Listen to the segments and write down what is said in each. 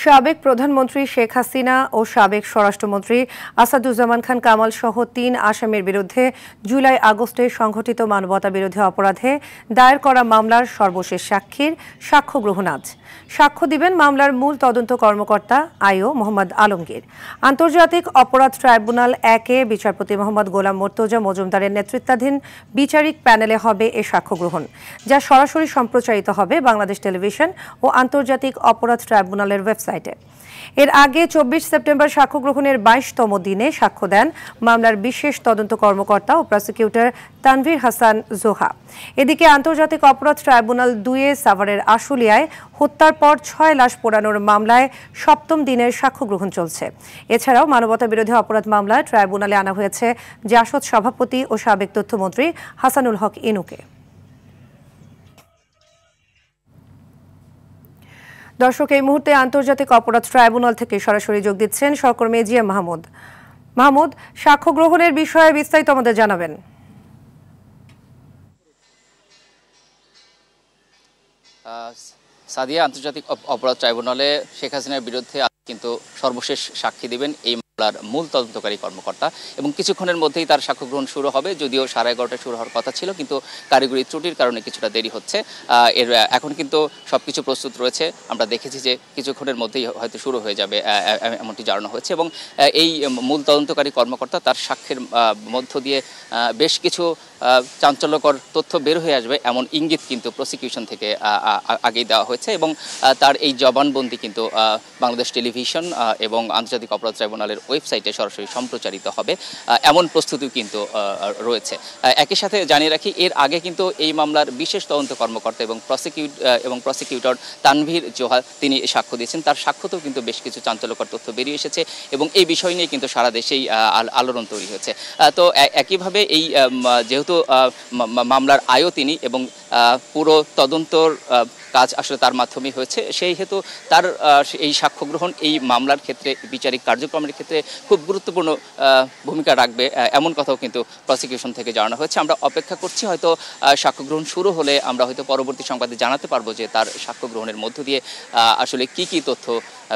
সাবেক প্রধানমন্ত্রী শেখ হাসিনা ও সাবেক স্বরাষ্ট্রমন্ত্রী আসাদুজ্জামান খান কামাল সহ ৩ আসামির বিরুদ্ধে জুলাই-আগস্টে সংঘটিত মানবতাবিরোধী অপরাধে দায়ের করা মামলার সর্বশেষ সাক্ষীর সাক্ষ্য গ্রহণ আজ। সাক্ষ্য দিবেন মামলার মূল তদন্ত কর্মকর্তা আইও মোহাম্মদ আলমগীর। আন্তর্জাতিক অপরাধ ট্রাইব্যুনাল ১-এ বিচারপতি মোহাম্মদ গোলাম মর্তুজা মজুমদারের নেতৃত্বাধীন বিচারিক প্যানেলে হবে এ সাক্ষ্য গ্রহণ, যা সরাসরি সম্প্রচারিত হবে বাংলাদেশ টেলিভিশন ও আন্তর্জাতিক অপরাধ ট্রাইব্যুনালের ওয়েবসাইটে। এর আগে ২৪ সেপ্টেম্বর সাক্ষ্য গ্রহণের ২২তম দিনে সাক্ষ্য দেন মামলার বিশেষ তদন্ত কর্মকর্তা ও প্রসিকিউটর তানভীর হাসান জোহা। এদিকে আন্তর্জাতিক অপরাধ ট্রাইব্যুনাল ২-এ সাভারের আশুলিয়ায় হত্যার পর ৬ লাশ পোড়ানোর মামলায় ৭ম দিনের সাক্ষ্য গ্রহণ চলছে। এছাড়াও মানবতাবিরোধী অপরাধ মামলায় ট্রাইব্যুনালে আনা হয়েছে জাসদ সভাপতি ও সাবেক তথ্যমন্ত্রী হাসানুল হক ইনুকে। দর্শক, এই মুহূর্তে আন্তর্জাতিক অপরাধ ট্রাইব্যুনাল থেকে সরাসরি যোগ দিচ্ছেন সহকর্মী এজিএম মাহমুদ। মাহমুদ, সাক্ষ্য গ্রহণের বিষয়ে বিস্তারিত আমাদের জানাবেন। সাদিয়া, আন্তর্জাতিক অপরাধ ট্রাইব্যুনালে শেখ হাসিনার বিরুদ্ধে কিন্তু সর্বশেষ সাক্ষী দিবেন এই মামলার মূল তদন্তকারী কর্মকর্তা এবং কিছুক্ষণের মধ্যেই তার সাক্ষ্য গ্রহণ শুরু হবে। যদিও 11:30টায় শুরু হওয়ার কথা ছিল, কিন্তু কারিগরি ত্রুটির কারণে কিছুটা দেরি হচ্ছে। এখন কিন্তু সবকিছু প্রস্তুত রয়েছে। আমরা দেখেছি যে কিছুক্ষণের মধ্যেই হয়তো শুরু হয়ে যাবে, এমনটি জানানো হয়েছে। এবং এই মূল তদন্তকারী কর্মকর্তা তার সাক্ষ্যের মধ্য দিয়ে বেশ কিছু চাঞ্চল্যকর তথ্য বের হয়ে আসবে এমন ইঙ্গিত কিন্তু প্রসিকিউশন থেকে আগেই দেওয়া হয়েছে। এবং তার এই জবানবন্দি কিন্তু বাংলাদেশ টেলিভিশন এবং আন্তর্জাতিক অপরাধ ট্রাইব্যুনালের ওয়েবসাইটে সরাসরি সম্প্রচারিত হবে, এমন প্রস্তুতিও কিন্তু রয়েছে। একই সাথে জানিয়ে রাখি, এর আগে কিন্তু এই মামলার বিশেষ তদন্ত কর্মকর্তা এবং প্রসিকিউটর তানভীর জোহা তিনি সাক্ষ্য দিয়েছেন। তার সাক্ষ্যতেও কিন্তু বেশ কিছু চাঞ্চল্যকর তথ্য বেরিয়ে এসেছে এবং এই বিষয় নিয়ে কিন্তু সারা দেশেই আলোড়ন তৈরি হয়েছে। তো একইভাবে এই যেহেতু মামলার আয়ও তিনি এবং পুরো তদন্তর কাজ আসলে তার মাধ্যমেই হয়েছে, সেই হেতু তার এই সাক্ষ্য গ্রহণ এই মামলার ক্ষেত্রে বিচারিক কার্যক্রমের ক্ষেত্রে খুব গুরুত্বপূর্ণ ভূমিকা রাখবে, এমন কথাও কিন্তু প্রসিকিউশন থেকে জানানো হয়েছে। আমরা অপেক্ষা করছি, হয়তো সাক্ষ্য গ্রহণ শুরু হলে আমরা হয়তো পরবর্তী সংবাদে জানাতে পারবো যে তার সাক্ষ্য গ্রহণের মধ্য দিয়ে আসলে কি তথ্য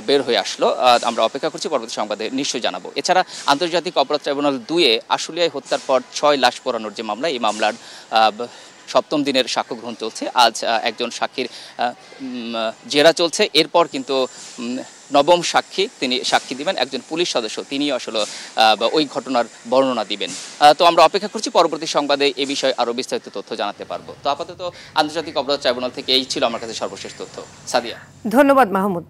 বের হয়ে আসলো। আমরা অপেক্ষা করছি, পরবর্তী সংবাদে নিশ্চয়ই জানাবো। এছাড়া আন্তর্জাতিক অপরাধ ট্রাইব্যুনাল ২-এ আশুলিয়ায় হত্যার পর ৬ লাশ পোড়ানোর যে মামলা, এই মামলার ৭ম দিনের সাক্ষ্য গ্রহণ চলছে। আজ একজন সাক্ষীর জেরা চলছে। এরপর কিন্তু ৯ম সাক্ষী তিনি সাক্ষী দিবেন, একজন পুলিশ সদস্য, তিনি আসলে ওই ঘটনার বর্ণনা দিবেন। তো আমরা অপেক্ষা করছি, পরবর্তী সংবাদে এ বিষয়ে আরও বিস্তারিত তথ্য জানাতে পারবো। তো আপাতত আন্তর্জাতিক অপরাধ ট্রাইব্যুনাল থেকে এই ছিল আমার কাছে সর্বশেষ তথ্য। সাদিয়া, ধন্যবাদ মাহমুদ।